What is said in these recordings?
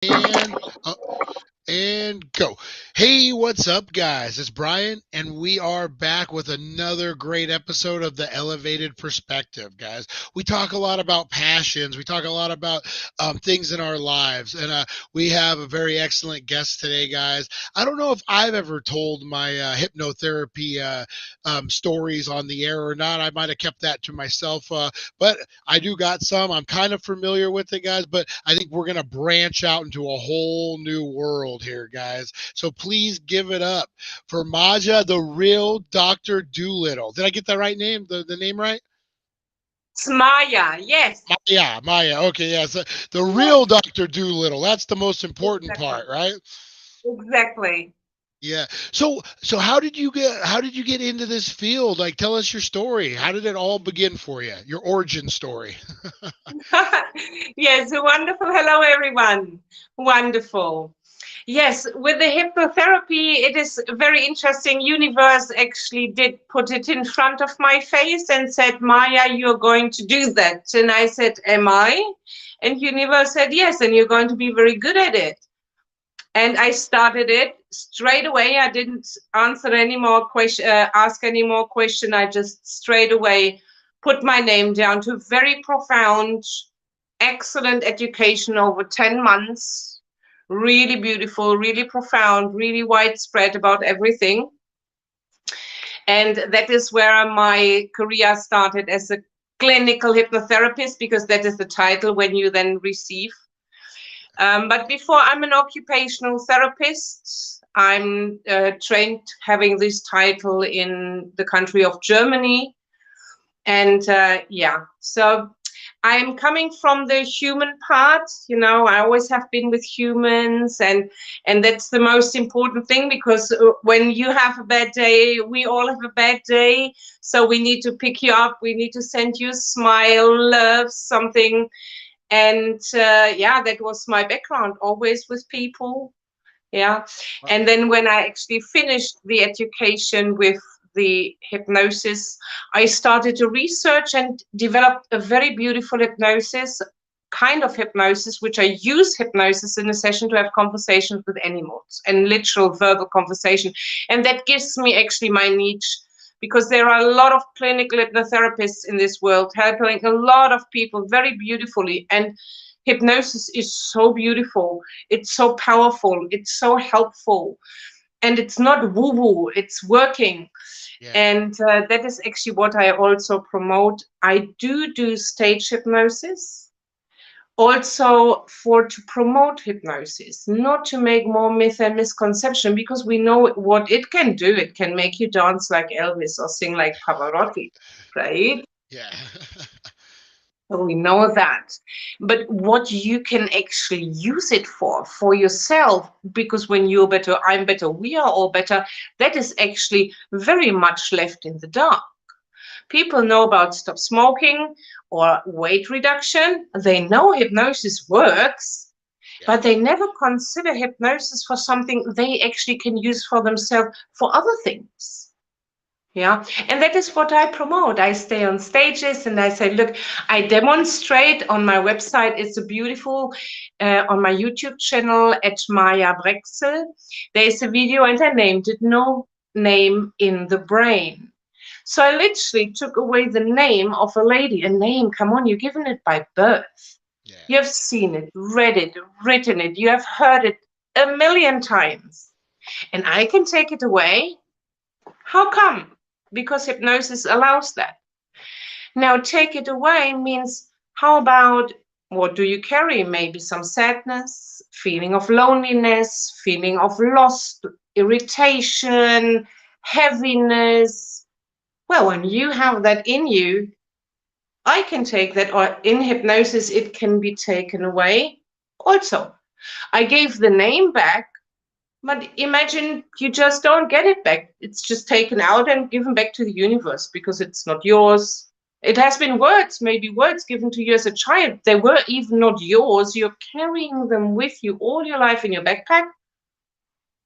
And uh, and go. Hey, what's up, guys? It's Brian, and we are back with another great episode of the Elevated Perspective, guys. We talk a lot about passions. We talk a lot about things in our lives, and we have a very excellent guest today, guys. I don't know if I've ever told my hypnotherapy stories on the air or not. I might have kept that to myself, but I do got some. I'm kind of familiar with it, guys, but I think we're going to branch out into a whole new world here, guys. So please give it up for Maja, the real Dr. Doolittle. Did I get that right name? The name right? It's Maya. Yes. Yeah, Maya. Okay, yeah. So the Yes. real Dr. Doolittle. That's the most important Exactly. part, right? Exactly. Yeah. So how did you get into this field? Like tell us your story. How did it all begin for you? Your origin story. Yes. Wonderful. Hello, everyone. Wonderful. Yes, with the hypnotherapy, it is very interesting. Universe actually did put it in front of my face and said, Maya, you're going to do that. And I said, am I? And universe said, yes, and you're going to be very good at it. And I started it straight away. I didn't answer any more question, ask any more question. I just straight away put my name down to very profound, excellent education over 10 months. Really beautiful, really profound, really widespread about everything. And that is where my career started as a clinical hypnotherapist, because that is the title when you then receive. But before, I'm an occupational therapist. I'm trained having this title in the country of Germany. And yeah, so I'm coming from the human part. I always have been with humans, and that's the most important thing, because when you have a bad day, we all have a bad day. So we need to pick you up. We need to send you a smile, love, something. And yeah, that was my background, always with people. Yeah. And then when I actually finished the education with the hypnosis, I started to research and developed a very beautiful hypnosis, kind of hypnosis, which I use hypnosis in a session to have conversations with animals and literal verbal conversation. And that gives me actually my niche, because there are a lot of clinical hypnotherapists in this world helping a lot of people very beautifully. And hypnosis is so beautiful, it's so powerful, it's so helpful, and it's not woo woo, it's working. Yeah. And that is actually what I also promote. I do stage hypnosis also for to promote hypnosis, not to make more myth and misconception, because we know what it can do. It can make you dance like Elvis or sing like Pavarotti, right? Yeah. We know that. But what you can actually use it for yourself, because when you're better, I'm better, we are all better, that is actually very much left in the dark. People know about stop smoking or weight reduction. They know hypnosis works, Yeah. but they never consider hypnosis for something they actually can use for themselves for other things. Yeah, and that is what I promote. I stay on stages and I say, look, I demonstrate on my website. It's a beautiful, on my YouTube channel at Maya Brexel. There's a video and I named it No Name in the Brain. So I literally took away the name of a lady. A name, come on, you're given it by birth. Yeah. You have seen it, read it, written it, you have heard it a million times. And I can take it away. How come? Because hypnosis allows that. Now, take it away means, how about what do you carry? Maybe some sadness, feeling of loneliness, feeling of loss, irritation, heaviness. Well, when you have that in you, I can take that, or in hypnosis, it can be taken away also. I gave the name back. But imagine you just don't get it back. It's just taken out and given back to the universe because it's not yours. It has been words, maybe words given to you as a child. They were even not yours. You're carrying them with you all your life in your backpack.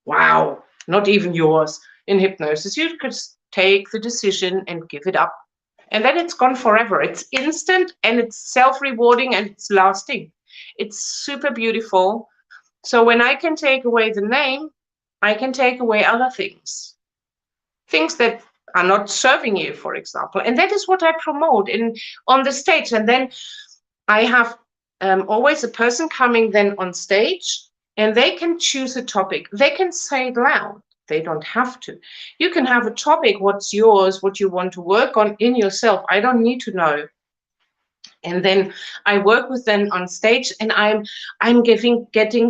Wow, not even yours. In hypnosis, you could take the decision and give it up. And then it's gone forever. It's instant and it's self rewarding and it's lasting. It's super beautiful. So when I can take away the name, I can take away other things that are not serving you, for example. And that is what I promote in on the stage. And then I have always a person coming then on stage, and they can choose a topic. They can say it loud. They don't have to. You can have a topic, what's yours, what you want to work on in yourself. I don't need to know. And then I work with them on stage, and I'm getting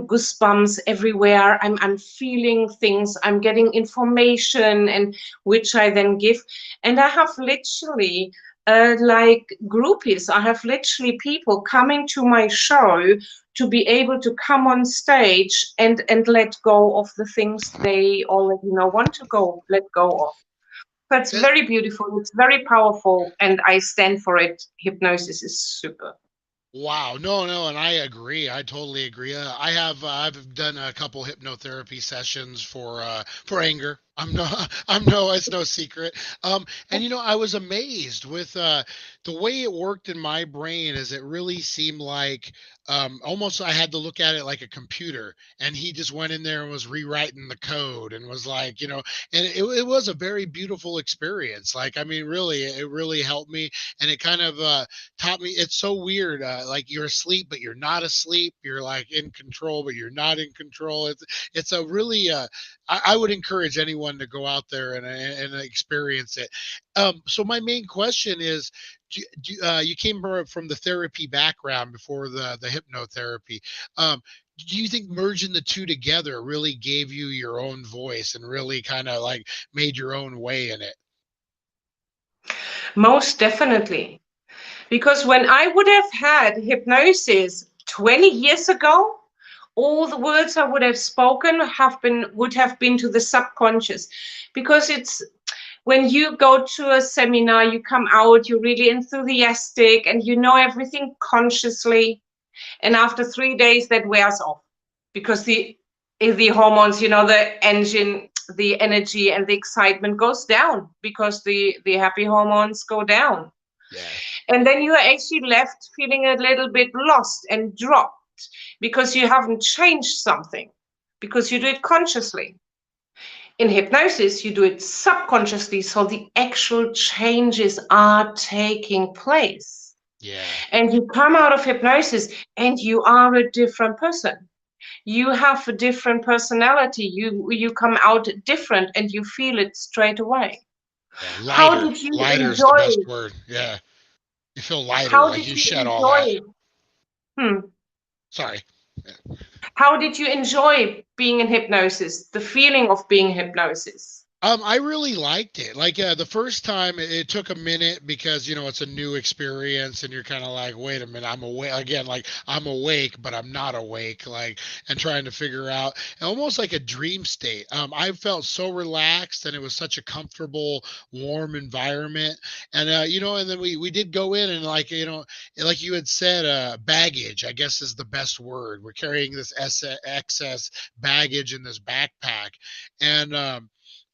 goosebumps everywhere. I'm feeling things. I'm getting information, and which I then give. And I have literally like groupies. I have literally people coming to my show to be able to come on stage and let go of the things they already know want to go let go of. That's That, very beautiful. It's very powerful, and I stand for it. Hypnosis is super. Wow. No, no, and I agree. I totally agree. I've done a couple hypnotherapy sessions for anger. I'm no it's no secret. And I was amazed with the way it worked in my brain is it really seemed like almost I had to look at it like a computer, and he just went in there and was rewriting the code and was like, and it was a very beautiful experience. Like, I mean, really, it really helped me, and it kind of taught me. It's so weird. Like, you're asleep, but you're not asleep. You're like in control, but you're not in control. It's a really I would encourage anyone to go out there and experience it. So my main question is, you came from the therapy background before the hypnotherapy. Do you think merging the two together really gave you your own voice and really kind of like made your own way in it? Most definitely. Because when I would have had hypnosis 20 years ago, all the words I would have spoken would have been to the subconscious. Because it's when you go to a seminar, you come out, you're really enthusiastic and you know everything consciously. And after 3 days, that wears off because the hormones, the engine, the energy and the excitement goes down because the happy hormones go down. Yeah. And then you are actually left feeling a little bit lost and dropped because you haven't changed something, because you do it consciously. In hypnosis, you do it subconsciously, so the actual changes are taking place. Yeah. And you come out of hypnosis and you are a different person. You have a different personality. You come out different and you feel it straight away. Yeah. How Lighter. did you Lighter is the best enjoy? word. Yeah. You feel lighter, How like did you you shed all that. enjoy? Hmm. Sorry. Yeah. How did you enjoy being in hypnosis? The feeling of being in hypnosis? I really liked it. Like, the first time, it took a minute because it's a new experience, and you're kind of like, wait a minute, I'm awake again. Like, I'm awake, but I'm not awake. Like, and trying to figure out, almost like a dream state. I felt so relaxed, and it was such a comfortable, warm environment. And and then we did go in, and like like you had said, baggage, I guess, is the best word. We're carrying this excess baggage in this backpack, and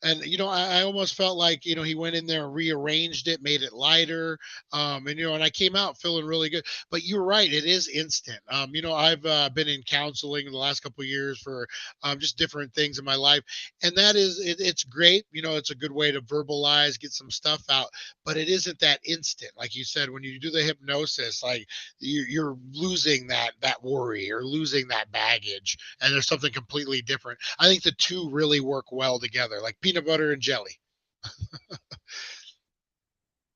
I almost felt like he went in there and rearranged it, made it lighter, and I came out feeling really good. But you're right, it is instant. I've been in counseling the last couple of years for just different things in my life, and that is it's great. It's a good way to verbalize, get some stuff out, but it isn't that instant. Like you said, when you do the hypnosis, like you're losing that worry or losing that baggage, and there's something completely different. I think the two really work well together, like peanut butter and jelly.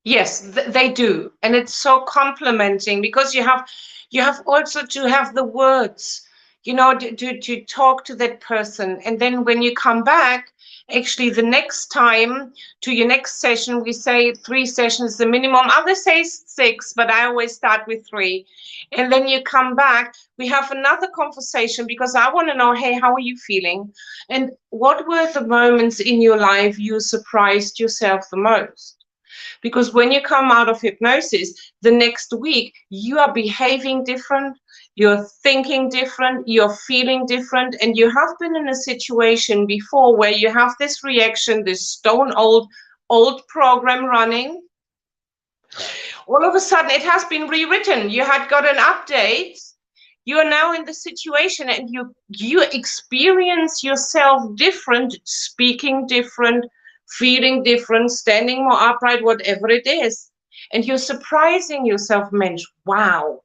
Yes, they do, and it's so complimenting because you have also to have the words, to talk to that person, and then when you come back, actually the next time to your next session, we say 3 sessions is the minimum. Others say 6, but I always start with 3, and then you come back. We have another conversation because I want to know, hey, how are you feeling, and what were the moments in your life you surprised yourself the most? Because when you come out of hypnosis, the next week, you are behaving different, you're thinking different, you're feeling different, and you have been in a situation before where you have this reaction, this stone old program running. Yeah. All of a sudden, it has been rewritten. You had got an update, You are now in the situation and you experience yourself different, speaking different, feeling different, standing more upright, whatever it is. And you're surprising yourself, Mensch, wow.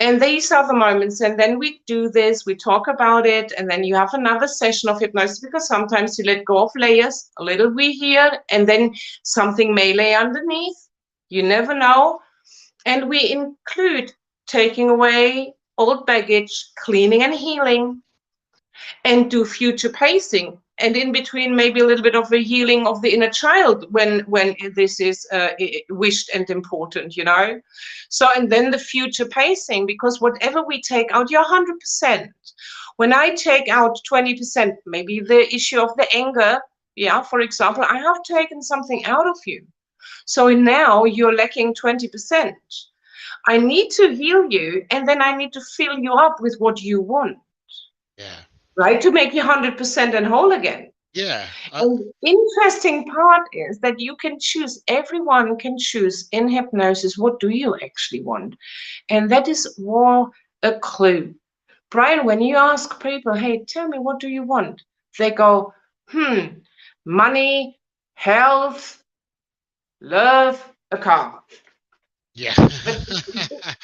And these are the moments. And then we do this, we talk about it, and then you have another session of hypnosis, because sometimes you let go of layers, a little we here, and then something may lay underneath. You never know. And we include taking away old baggage, cleaning and healing, and do future pacing. And in between, maybe a little bit of a healing of the inner child when this is wished and important, you know. So, and then the future pacing, because whatever we take out, you're 100%. When I take out 20%, maybe the issue of the anger, yeah, for example, I have taken something out of you. So now you're lacking 20%. I need to heal you, and then I need to fill you up with what you want, Yeah. right? To make you 100% and whole again. Yeah. And the interesting part is that you can choose, everyone can choose in hypnosis, what do you actually want? And that is more a clue. Brian, when you ask people, hey, tell me, what do you want? They go, money, health, love, a car. Yeah. But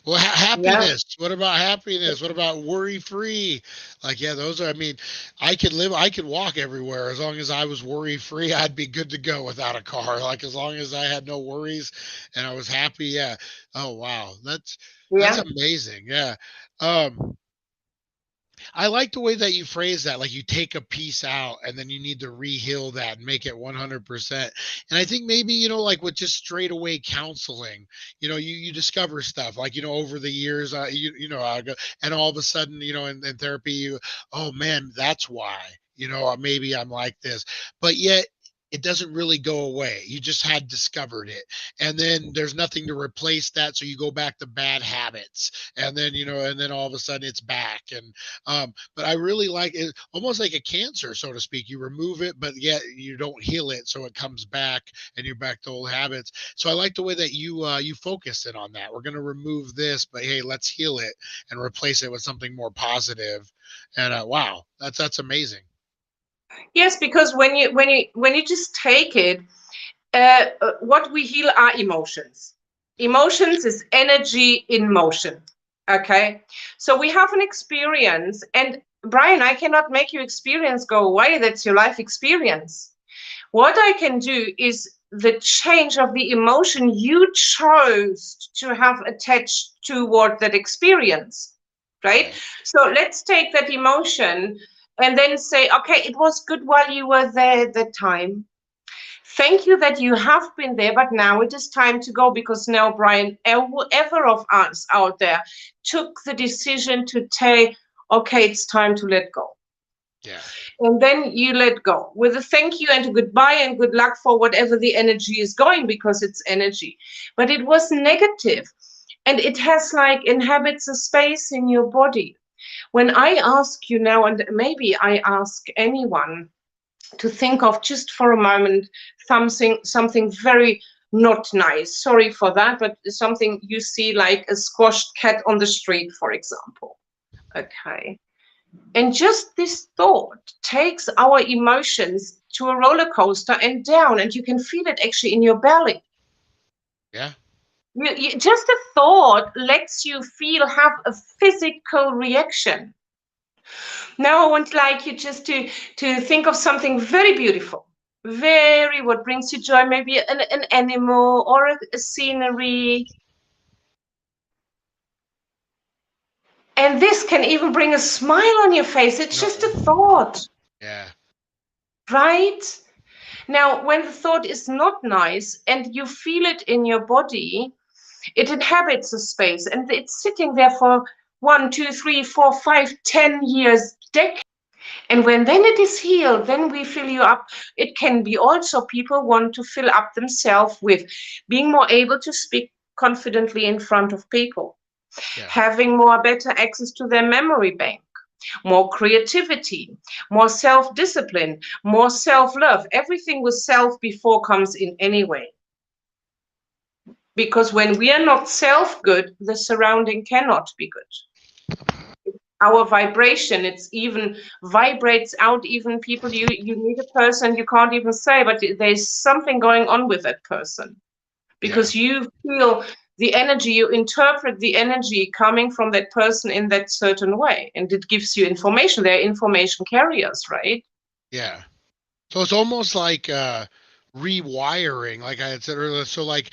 Well, yeah, happiness. What about happiness? What about worry free? Like, yeah, those are, I mean, I could walk everywhere as long as I was worry free. I'd be good to go without a car. Like, as long as I had no worries and I was happy. Yeah. Oh, wow. That's yeah. amazing. Yeah. Um, I like the way that you phrase that. Like, you take a piece out and then you need to re-heal that and make it 100%. And I think maybe, like with just straight away counseling, you discover stuff like, over the years, and all of a sudden, in therapy, oh man, that's why, maybe I'm like this, but yet it doesn't really go away. You just had discovered it. And then there's nothing to replace that. So you go back to bad habits. And then all of a sudden it's back. But I really like it, almost like a cancer, so to speak. You remove it, but yet you don't heal it, so it comes back, and you're back to old habits. So I like the way that you focus in on that. We're going to remove this, but hey, let's heal it and replace it with something more positive. And wow, that's amazing. Yes, because when you just take it, what we heal are emotions. Emotions is energy in motion. Okay, so we have an experience, and Brian, I cannot make your experience go away. That's your life experience. What I can do is the change of the emotion you chose to have attached toward that experience, right? Right. So let's take that emotion and then say, okay, it was good while you were there at that time. Thank you that you have been there, but now it is time to go, because now, Brian, whoever of us out there took the decision to take, okay, it's time to let go. Yeah. And then you let go with a thank you and a goodbye and good luck for whatever the energy is going, because it's energy. But it was negative, and it has like inhabits a space in your body. When I ask you now, and maybe I ask anyone to think of just for a moment something very not nice. Sorry for that, but something you see like a squashed cat on the street, for example. Okay. And just this thought takes our emotions to a roller coaster and down, and you can feel it actually in your belly. Yeah. Just a thought lets you have a physical reaction. Now I want like you just to think of something very beautiful, very what brings you joy, maybe an animal or a scenery. And this can even bring a smile on your face. It's just a No. thought, Yeah. right? Now, when the thought is not nice and you feel it in your body, it inhabits a space and it's sitting there for 1, 2, 3, 4, 5, 10 years, decades. And when then it is healed, then we fill you up. It can be also people want to fill up themselves with being more able to speak confidently in front of people, Yeah. having more better access to their memory bank, more creativity, more self-discipline, more self-love. Everything with self before comes in anyway. Because when we are not self-good, the surrounding cannot be good. Our vibration, it's even vibrates out even people. You meet a person, you can't even say, but there's something going on with that person. Yeah. Because you feel the energy, you interpret the energy coming from that person in that certain way. And it gives you information. They're information carriers, right? Yeah. So it's almost like rewiring, like I had said earlier. So like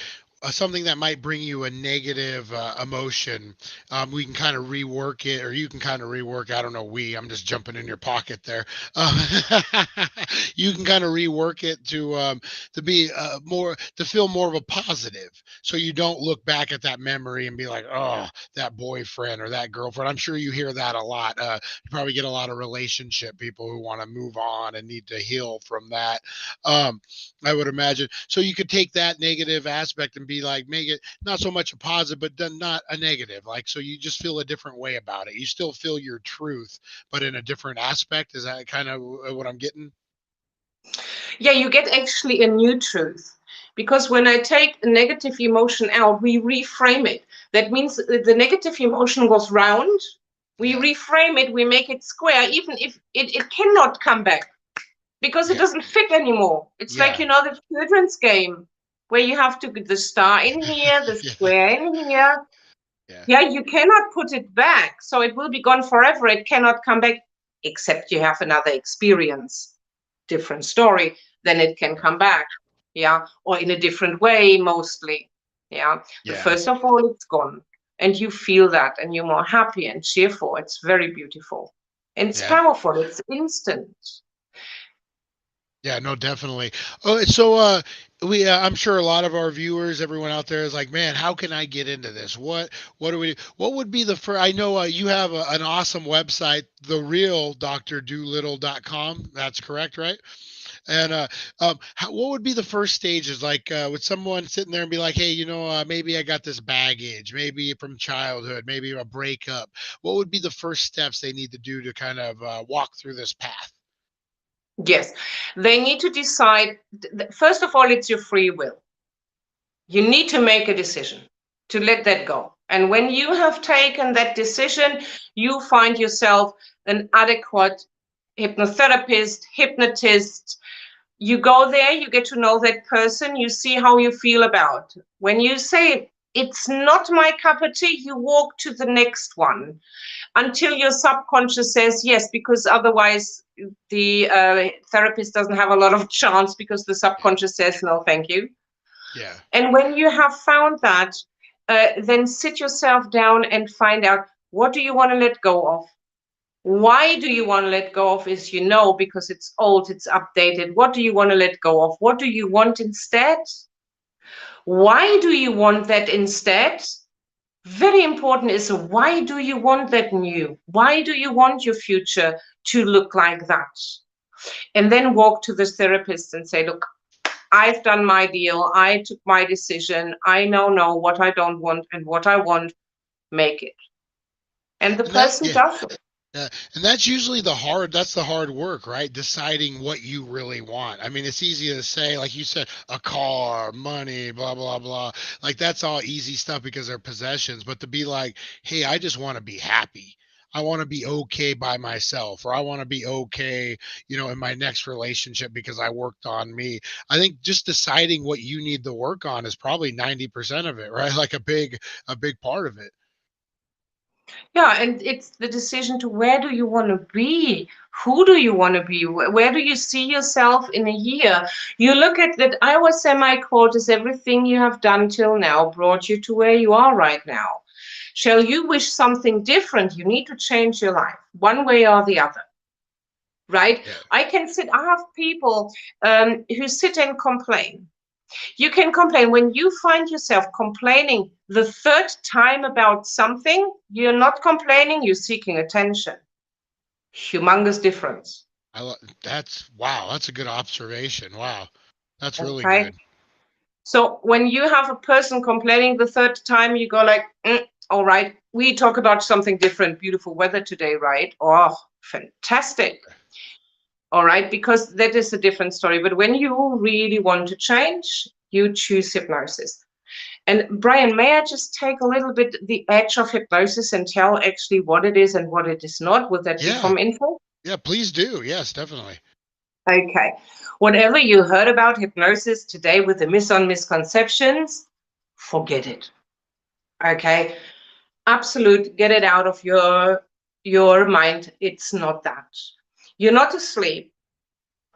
something that might bring you a negative emotion, we can kind of rework it, or you can kind of rework. I don't know. I'm just jumping in your pocket there. Um, you can kind of rework it to be more to feel more of a positive, so you don't look back at that memory and be like, oh, that boyfriend or that girlfriend. I'm sure you hear that a lot. You probably get a lot of relationship people who want to move on and need to heal from that. Um, I would imagine. So you could take that negative aspect and be like, make it not so much a positive, but then not a negative. Like, so you just feel a different way about it. You still feel your truth, but in a different aspect. Is that kind of what I'm getting? Yeah, you get actually a new truth. Because when I take a negative emotion out, we reframe it. That means the negative emotion goes round. We Yeah. reframe it, we make it square, even if it cannot come back because it Yeah. doesn't fit anymore. It's like, Yeah. the children's game where you have to get the star in here, the Yeah. square in here. Yeah. Yeah, you cannot put it back. So it will be gone forever. It cannot come back, except you have another experience, different story, then it can come back. Yeah, or in a different way, mostly. Yeah, but Yeah. first of all, it's gone. And you feel that, and you're more happy and cheerful. It's very beautiful. And it's Yeah. powerful, it's instant. Yeah, no, definitely. Oh, so we I'm sure a lot of our viewers, everyone out there is like, man, how can I get into this? What do we what would be the first? I know you have an awesome website, therealdrdoolittle.com. That's correct, right? And what would be the first stages? Like, would someone sitting there and be like, hey, maybe I got this baggage, maybe from childhood, maybe a breakup. What would be the first steps they need to do to kind of walk through this path? Yes, they need to decide. First of all, it's your free will. You need to make a decision to let that go. And when you have taken that decision, you find yourself an adequate hypnotherapist, hypnotist. You go there, you get to know that person, you see how you feel about. When you say, it's not my cup of tea, you walk to the next one until your subconscious says yes, because otherwise the therapist doesn't have a lot of chance because the Yeah. subconscious says no, thank you. Yeah. And when you have found that, then sit yourself down and find out, what do you want to let go of? Why do you want to let go of is, because it's old, it's updated. What do you want to let go of? What do you want instead? Why do you want that instead? Very important is, why do you want that new? Why do you want your future to look like that? And then walk to the therapist and say, look, I've done my deal. I took my decision. I now know what I don't want, and what I want, make it. And the And that, person yeah, does it. yeah, and that's the hard work, right? Deciding what you really want. I mean, it's easy to say, like you said, a car, money, blah, blah, blah. Like that's all easy stuff because they're possessions. But to be like, hey, I just want to be happy. I want to be okay by myself, or I want to be okay, in my next relationship because I worked on me. I think just deciding what you need to work on is probably 90% of it, right? Like a big part of it. Yeah, and it's the decision to, where do you want to be? Who do you want to be? Where do you see yourself in a year? You look at that. I always say my quote is, everything you have done till now brought you to where you are right now. Shall you wish something different? You need to change your life one way or the other. Right? Yeah. I have people who sit and complain. You can complain. When you find yourself complaining the third time about something, you're not complaining, you're seeking attention. Humongous difference. That's wow. That's a good observation. Wow. That's really Okay. good. So when you have a person complaining the third time, you go like, all right, we talk about something different. Beautiful weather today, right? Oh, fantastic. All right, because that is a different story. But when you really want to change, you choose hypnosis. And Brian, may I just take a little bit the edge of hypnosis and tell actually what it is and what it is not? Would that be Yeah. from info? Yeah, please do. Yes, definitely. Okay. Whatever you heard about hypnosis today with the misconceptions, forget it. Okay. Absolute, get it out of your mind. It's not that. You're not asleep.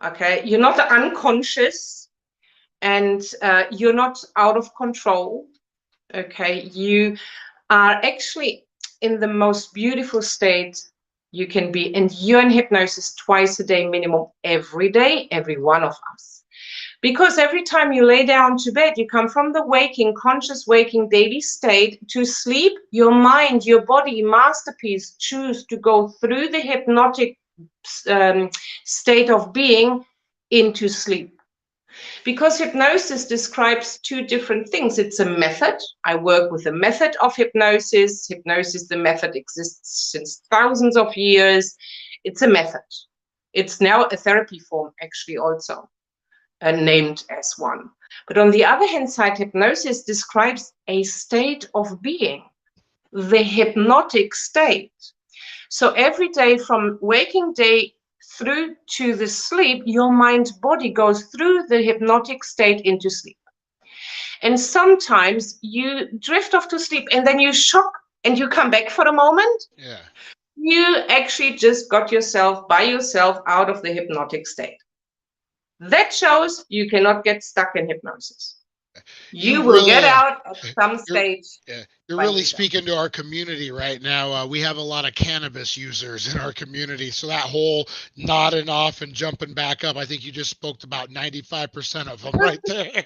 Okay. You're not unconscious, and you're not out of control. Okay. You are actually in the most beautiful state you can be. And you're in hypnosis twice a day minimum, every day, every one of us. Because every time you lay down to bed, you come from the waking, conscious waking daily state to sleep. Your mind, your body, masterpiece, choose to go through the hypnotic state of being into sleep. Because hypnosis describes two different things. It's a method. I work with a method of hypnosis. Hypnosis, the method exists since thousands of years. It's a method. It's now a therapy form, actually, also named as one. But on the other hand side, hypnosis describes a state of being, the hypnotic state. So every day from waking day through to the sleep, your mind body goes through the hypnotic state into sleep. And sometimes you drift off to sleep and then you shock and you come back for a moment. Yeah. You actually just got yourself by yourself out of the hypnotic state. That shows you cannot get stuck in hypnosis. You You will get really out at some you're stage yeah, you're by really yourself. speaking to our community right now. We have a lot of cannabis users in our community, so that whole nodding off and jumping back up, I think you just spoke to about 95% of them right there.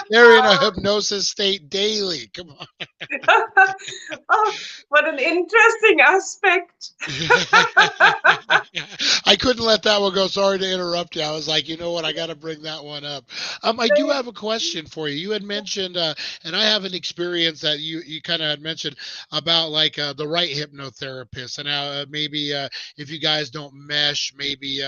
They're in a hypnosis state daily. Come on. Oh, what an interesting aspect. I couldn't let that one go. Sorry to interrupt you. I was like, you know what? I got to bring that one up. I do have a question for you. You had mentioned, and I have an experience that you kind of had mentioned about like the right hypnotherapist and how maybe if you guys don't mesh, maybe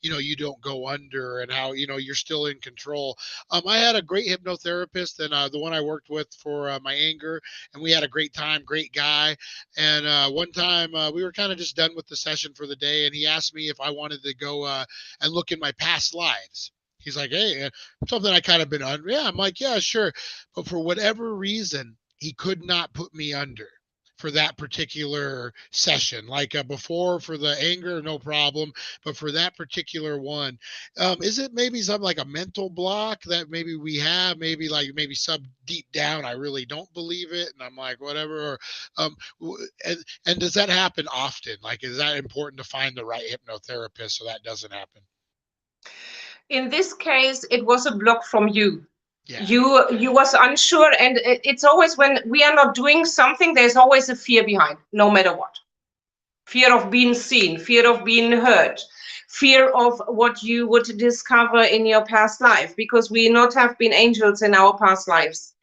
you don't go under, and how you're still in control. I had a great hypnotherapist, and the one I worked with for my anger, and we had a great time. Great guy. And one time we were kind of just done with the session for the day, and he asked me if I wanted to go and look in my past lives. He's like, "Hey, something I kind of been under." Yeah, I'm like, "Yeah, sure," but for whatever reason, he could not put me under for that particular session. Like before, for the anger, no problem, but for that particular one, is it maybe something like a mental block that maybe we have? Maybe like maybe sub deep down, I really don't believe it, and I'm like whatever. Or and does that happen often? Like, is that important to find the right hypnotherapist so that doesn't happen? In this case, it was a block from you. Yeah. You was unsure, and it's always when we are not doing something, there's always a fear behind, no matter what. Fear of being seen, fear of being heard, fear of what you would discover in your past life, because we not have been angels in our past lives.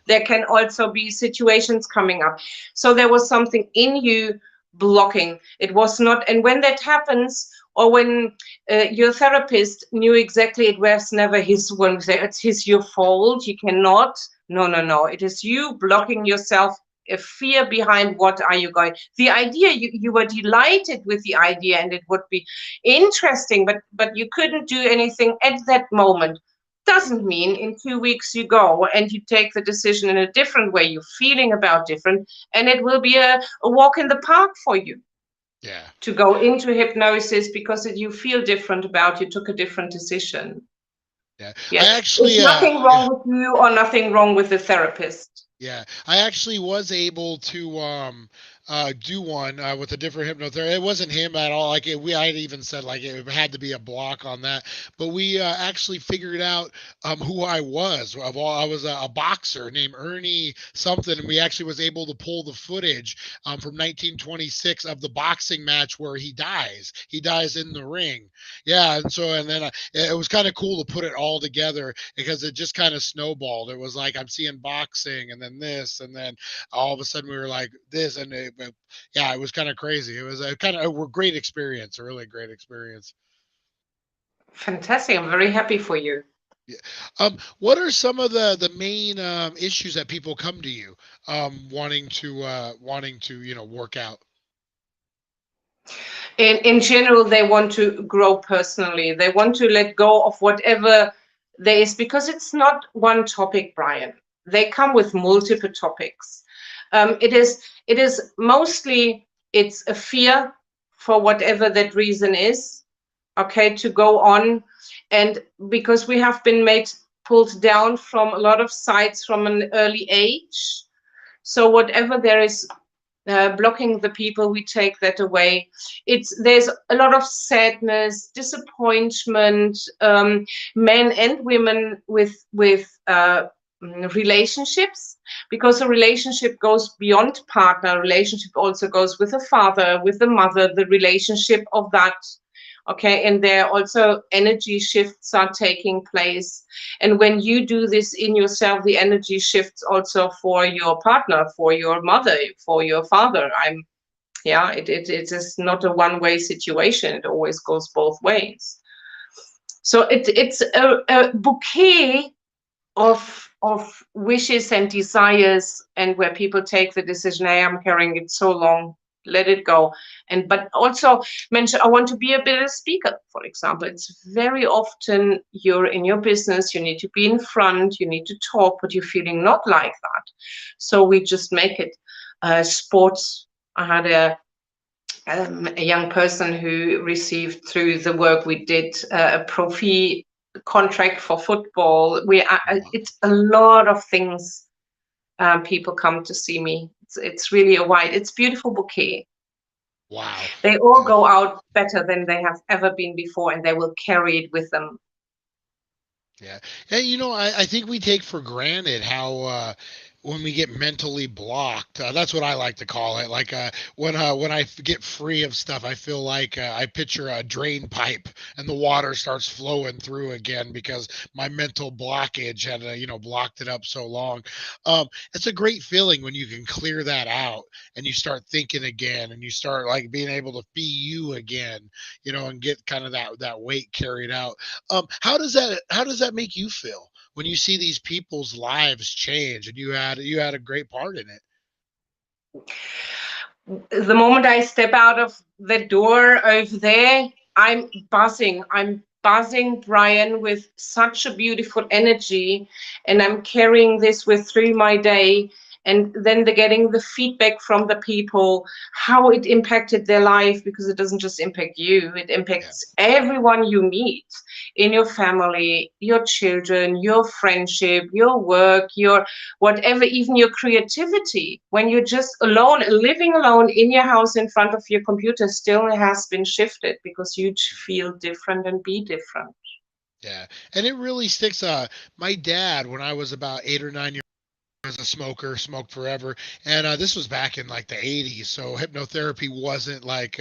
There can also be situations coming up. So there was something in you blocking. It was not, and when that happens, or when your therapist knew exactly it was never his one, it's his your fault. You cannot. No, no, no. It is you blocking yourself. A fear behind what are you going? The idea you were delighted with the idea, and it would be interesting, but you couldn't do anything at that moment doesn't mean in 2 weeks you go and you take the decision in a different way. You're feeling about different, and it will be a walk in the park for you Yeah. to go into hypnosis because you feel different about you took a different decision. Yeah. I Yes, it's actually nothing wrong with you or nothing wrong with the therapist. Yeah, I actually was able to do one with a different hypnotherapist. It wasn't him at all. Like I had even said like it had to be a block on that, but we actually figured out who I was. Of all, I was a boxer named Ernie something, and we actually was able to pull the footage from 1926 of the boxing match where he dies. He dies in the ring. Yeah, and so and then it was kind of cool to put it all together because it just kind of snowballed. It was like I'm seeing boxing and then this and then all of a sudden we were like this and yeah, it was kind of crazy. It was a kind of a great experience, a really great experience. Fantastic. I'm very happy for you. Yeah. What are some of the main issues that people come to you wanting to work out? In general, they want to grow personally. They want to let go of whatever there is, because it's not one topic, Brian. They come with multiple topics. It is mostly, it's a fear for whatever that reason is, okay, to go on. And because we have been made pulled down from a lot of sides from an early age, so whatever there is blocking the people, we take that away. There's a lot of sadness, disappointment, men and women with relationships, because a relationship goes beyond partner. A relationship also goes with a father, with a mother, the relationship of that. Okay, and there also energy shifts are taking place. And when you do this in yourself, the energy shifts also for your partner, for your mother, for your father. Yeah, it is not a one-way situation. It always goes both ways. So it's a bouquet of wishes and desires, and where people take the decision, hey, I'm carrying it so long, let it go. And but also mention, I want to be a better speaker, for example. It's very often you're in your business, you need to be in front, you need to talk, but you're feeling not like that. So we just make it sports. I had a young person who received, through the work we did, a profi contract for football. It's a lot of things. People come to see me. It's really a wide, it's beautiful bouquet. Wow. They all go out better than they have ever been before, and they will carry it with them. Yeah. And I think we take for granted how when we get mentally blocked, that's what I like to call it. Like when I get free of stuff, I feel like I picture a drain pipe and the water starts flowing through again because my mental blockage had blocked it up so long. It's a great feeling when you can clear that out and you start thinking again and you start like being able to be you again, and get kind of that weight carried out. How does that make you feel when you see these people's lives change and you had a great part in it? The moment I step out of the door over there, I'm buzzing. I'm buzzing, Brian, with such a beautiful energy, and I'm carrying this with through my day. And then they're getting the feedback from the people, how it impacted their life, because it doesn't just impact you, it Yeah. impacts everyone you meet in your family, your children, your friendship, your work, your whatever, even your creativity. When you're just alone, living alone in your house in front of your computer, still has been shifted because you feel different and be different. Yeah. And it really sticks. My dad, when I was about 8 or 9 years as a smoker, smoked forever, and this was back in like the '80s. So hypnotherapy wasn't like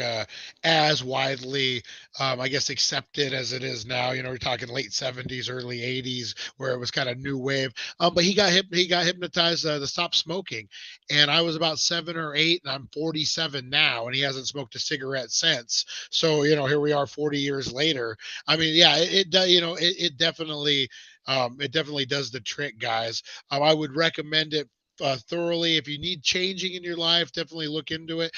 as widely, I guess, accepted as it is now. We're talking late '70s, early '80s, where it was kind of new wave. But he got hypnotized to stop smoking, and I was about 7 or 8, and I'm 47 now, and he hasn't smoked a cigarette since. So here we are 40 years later. I mean, yeah, it definitely does the trick, guys. I would recommend it thoroughly. If you need changing in your life, definitely look into it.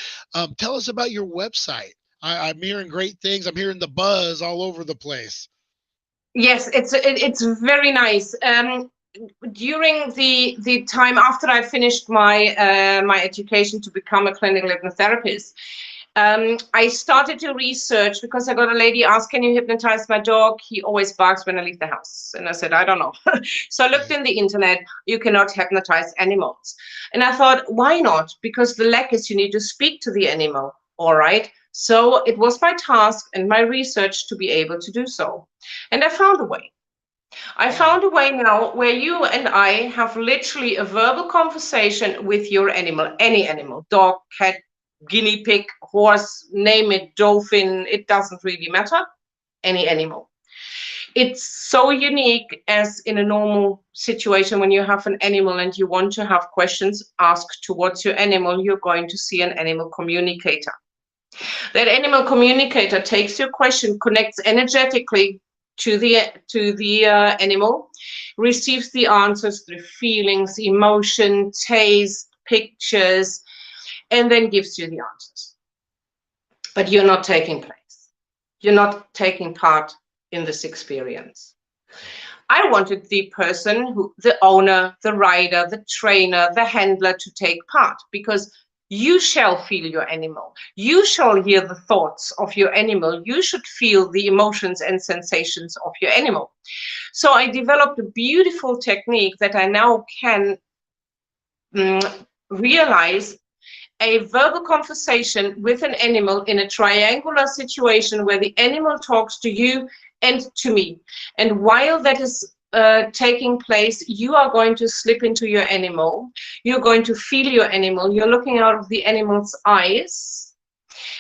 Tell us about your website. I'm hearing great things. I'm hearing the buzz all over the place. Yes, it's very nice. During the time after I finished my education to become a clinical hypnotherapist, I started to research, because I got a lady ask, can you hypnotize my dog? He always barks when I leave the house. And I said, I don't know. So I looked Yeah. in the internet, you cannot hypnotize animals. And I thought, why not? Because the lack is you need to speak to the animal. All right. So it was my task and my research to be able to do so. And I found a way. I Wow. found a way now where you and I have literally a verbal conversation with your animal, any animal, dog, cat, guinea pig, horse, name it, dolphin, it doesn't really matter, any animal. It's so unique, as in a normal situation when you have an animal and you want to have questions asked towards your animal, you're going to see an animal communicator. That animal communicator takes your question, connects energetically, to the animal, receives the answers through feelings, emotion, taste, pictures, and then gives you the answers. But you're not taking place. You're not taking part in this experience. I wanted the person who, the owner, the rider, the trainer, the handler to take part, because you shall feel your animal. You shall hear the thoughts of your animal. You should feel the emotions and sensations of your animal. So I developed a beautiful technique that I now can realize a verbal conversation with an animal in a triangular situation where the animal talks to you and to me. And while that is taking place, you are going to slip into your animal. You're going to feel your animal. You're looking out of the animal's eyes.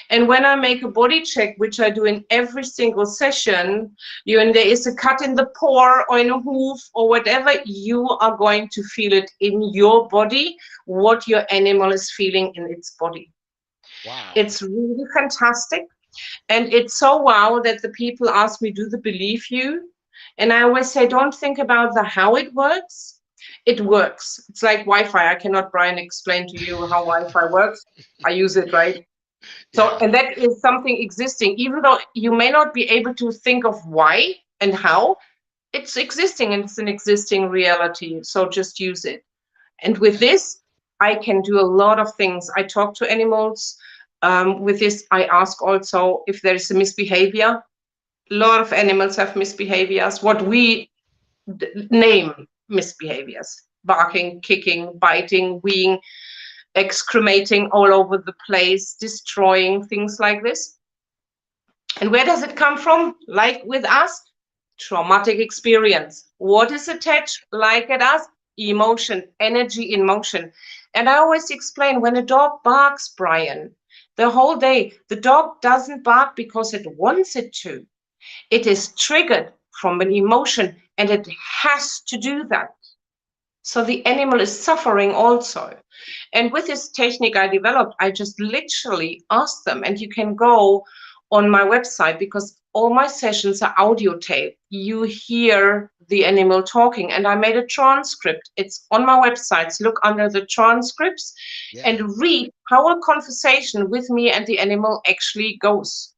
And when I make a body check, which I do in every single session, and there is a cut in the paw or in a hoof or whatever, you are going to feel it in your body, what your animal is feeling in its body. Wow. It's really fantastic. And it's so wow that the people ask me, do they believe you? And I always say, don't think about the how it works. It works. It's like Wi-Fi. I cannot, Brian, explain to you how Wi-Fi works. I use it, right? So, Yeah. and that is something existing, even though you may not be able to think of why and how, it's existing and it's an existing reality. So just use it. And with this, I can do a lot of things. I talk to animals. With this, I ask also if there is a misbehavior. A lot of animals have misbehaviors, what we name misbehaviors: barking, kicking, biting, weeing, excremating all over the place, destroying, things like this. And where does it come from? Like with us, traumatic experience. What is attached, like at us? Emotion, energy in motion. And I always explain, when a dog barks, Brian, the whole day, the dog doesn't bark because it wants it to. It is triggered from an emotion and it has to do that. So the animal is suffering also. And with this technique I developed, I just literally asked them, and you can go on my website because all my sessions are audio tape. You hear the animal talking, and I made a transcript. It's on my website. So look under the transcripts Yeah. and read how a conversation with me and the animal actually goes.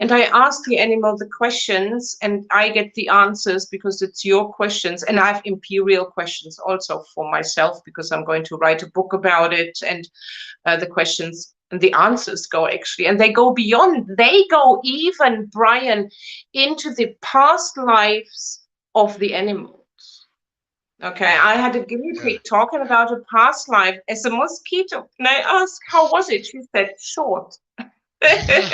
And I ask the animal the questions and I get the answers because it's your questions. And I have imperial questions also for myself because I'm going to write a book about it. And the questions and the answers go actually, and they go beyond, they go even, Brian, into the past lives of the animals. Okay, Wow. I had a guinea Yeah. pig talking about a past life as a mosquito. And I asked, how was it? She said, short. I said,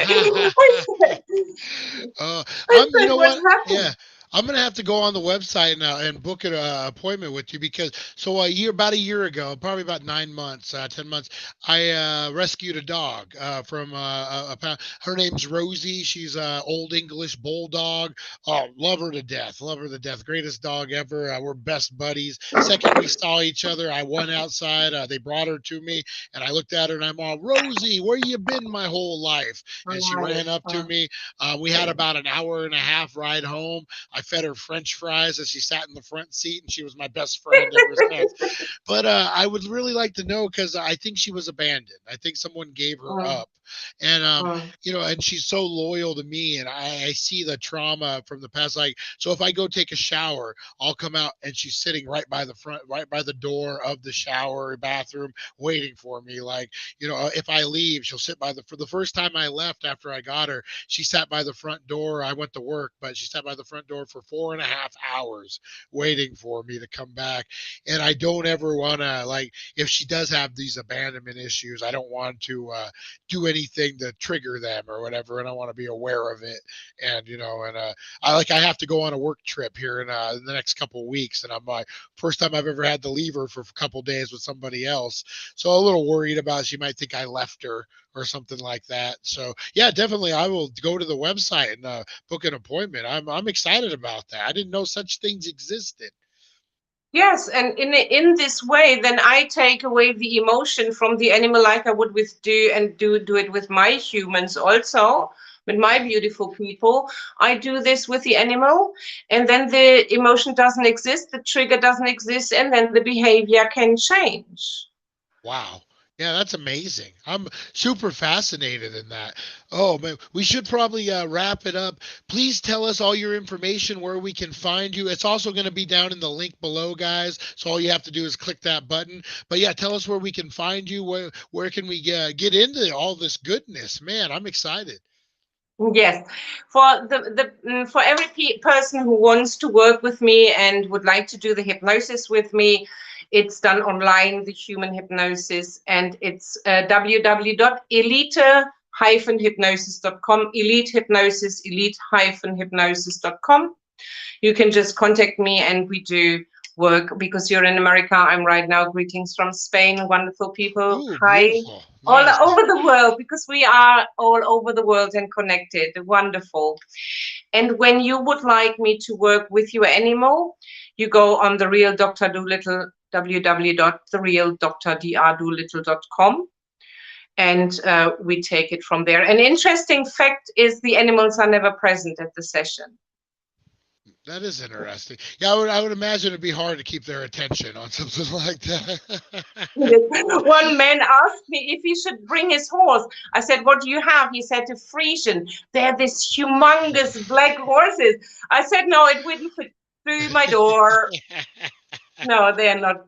You know what what? Yeah, happened? I'm gonna have to go on the website now and book an appointment with you because about a year ago, probably about 9 months, 10 months, I rescued a dog from her name's Rosie. She's a old English bulldog. Oh, love her to death. Love her to death. Greatest dog ever. We're best buddies. Second we saw each other, I went outside. They brought her to me, and I looked at her and I'm all, Rosie, where you been my whole life? And she ran Nice. up to me. We had about an hour and a half ride home. I fed her French fries as she sat in the front seat, and she was my best friend ever since. But I would really like to know because I think she was abandoned. I think someone gave her Mm, up, and mm. and she's so loyal to me, and I see the trauma from the past. Like, so if I go take a shower, I'll come out, and she's sitting right by the front, right by the door of the shower bathroom, waiting for me. Like, if I leave, she'll sit by for the first time I left after I got her. She sat by the front door. I went to work, but she sat by the front door for 4.5 hours waiting for me to come back. And I don't ever want to, like, if she does have these abandonment issues, I don't want to do anything to trigger them or whatever. And I want to be aware of it. And, I have to go on a work trip here in the next couple of weeks. And I'm like, first time I've ever had to leave her for a couple of days with somebody else. So a little worried about she might think I left her or something like that. So yeah, definitely, I will go to the website and book an appointment. I'm excited about that. I didn't know such things existed. Yes, and in this way, then I take away the emotion from the animal, like I would with do it with my humans also. with my beautiful people. I do this with the animal, and then the emotion doesn't exist, the trigger doesn't exist, and then the behavior can change. Wow. Yeah, that's amazing. I'm super fascinated in that. Oh man, we should probably wrap it up. Please tell us all your information where we can find you. It's also going to be down in the link below, guys. So all you have to do is click that button. But yeah, tell us where we can find you. Where can we get into all this goodness? Man, I'm excited. Yes, for for every person who wants to work with me and would like to do the hypnosis with me, it's done online, the human hypnosis, and it's www.elite-hypnosis.com, elite hypnosis, elite-hypnosis.com. You can just contact me and we do work. Because you're in America, I'm right now. Greetings from Spain, wonderful people. Ooh, Hi. beautiful. All Nice. over the world, because we are all over the world and connected. Wonderful. And when you would like me to work with your animal, you go on the Real Dr. Doolittle, www.therealdrdoolittle.com, and we take it from there. An interesting fact is the animals are never present at the session. That is interesting. Yeah, I would imagine it'd be hard to keep their attention on something like that. One man asked me if he should bring his horse. I said, "What do you have?" He said, "A Frisian. They're this humongous black horses." I said, "No, it wouldn't fit through my door. No, they're not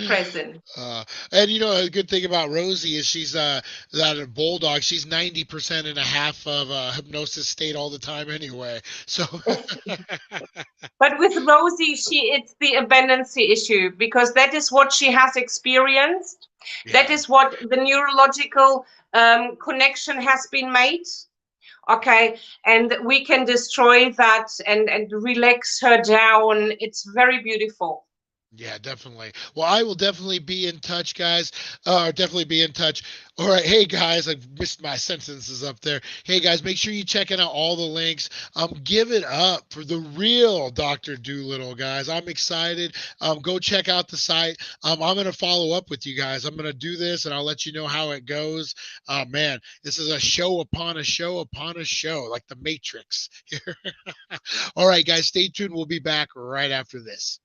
present." Uh, and you know, a good thing about Rosie is she's that a bulldog. She's 90% and a half of hypnosis state all the time anyway. So But with Rosie, it's the abundancy issue, because that is what she has experienced. That yeah, is what the neurological connection has been made. Okay, and we can destroy that and relax her down. It's very beautiful. yeah, definitely. Well, I will definitely be in touch, guys. Definitely be in touch. All right, hey guys, I missed my sentences up there. Hey guys, make sure you checking out all the links. Give it up for the real Dr. Doolittle, guys. I'm excited. Go check out the site. I'm gonna follow up with you guys. I'm gonna do this, and I'll let you know how it goes. Man, this is a show upon a show upon a show, like the Matrix here. All right, guys, stay tuned. We'll be back right after this.